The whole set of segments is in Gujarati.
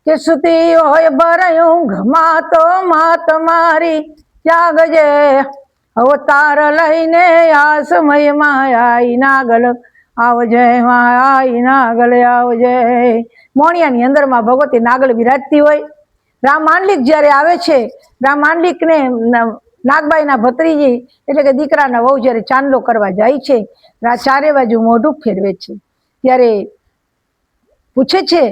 કે સુતી હોય ભરયું ઘમાં તો માં તમારી ત્યાગજે અવતાર લઈને આ સમયમાં આઈ નાગલ આવજે આઈ નાગલ આવજે। મોણિયાની અંદરમાં ભગવતી નાગલ બિરાજતી હોય। રામ માંડલિક જ્યારે આવે છે, રામ માંડલિકને નાગબાઈના ભત્રીજી એટલે કે દીકરાના વહુ જ્યારે ચાંદલો કરવા જાય છે, ચારે બાજુ મોઢું ફેરવે છે, ત્યારે પૂછે છે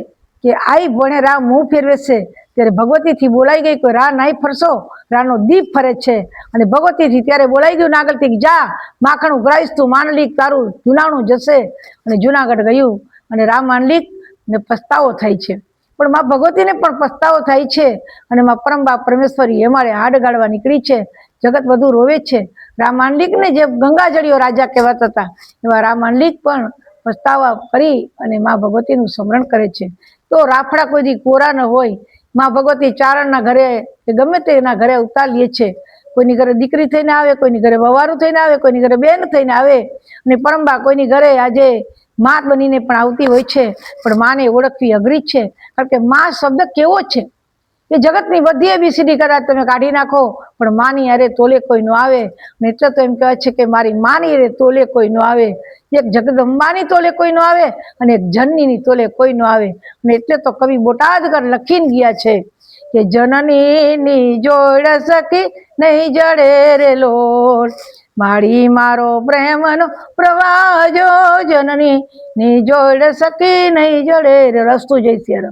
કે આઈ ભણે રામ મું ફેરવે છે, ત્યારે ભગવતીથી બોલાઈ ગઈ કોઈ રા નાઈ ફરશો, રાનો દીપ ફરે છે અને ભગવતીથી ત્યારે બોલાઈ ગયું નાગલથી જા માખણ ઉઘરાઈશ તું માંડલિક તારું જુનાણું જશે। અને જુનાગઢ ગયું અને રામ માંડલિક ને પસ્તાવો થાય છે, પણ માં ભગવતીને પણ પસ્તાવો થાય છે અને માં પરમબા પરમેશ્વરી એમાળે હાડ ગાળવા નીકળી છે। જગત બધું રોવે છે। રામ માંડલિકને જે ગંગાજળીઓ રાજા કહેવાતા હતા એવા રામ માંડલિક પણ પસ્તાવા કરી અને માં ભગવતીનું સ્મરણ કરે છે। તો રાફડા કોઈ દી કોરા ન હોય, માં ભગવતી ચારણના ઘરે કે ગમે તેના ઘરે અવતાર લે છે। કોઈની ઘરે દીકરી થઈને આવે, કોઈની ઘરે વવારું થઈને આવે, કોઈની ઘરે બેન થઈને આવે અને પરમબા કોઈની ઘરે આજે માં બનીને પણ આવતી હોય છે, પણ માને ઓળખવી અઘરી છે, કારણ કે માં શબ્દ કેવો છે એ જગતની બધી એબીસીડી કદાચ તમે કાઢી નાખો પણ માની અરે તોલે કોઈ ન આવે। અને એટલે તો એમ કહેવાય છે કે મારી માની અરે તોલે કોઈ ન આવે, એક જગદંબાની તોલે કોઈ ન આવે અને એક જનનીની તોલે કોઈ ન આવે। અને એટલે તો કવિ બોટાદકર લખીને ગયા છે કે જનનીની જોડ સખી નહીં જડે રે લોલ, મારી મારો પ્રેમનો પ્રવાહ જો, જનની ની જોડ સખી નહીં જડે રે। રસ્તું જઈ ત્યારે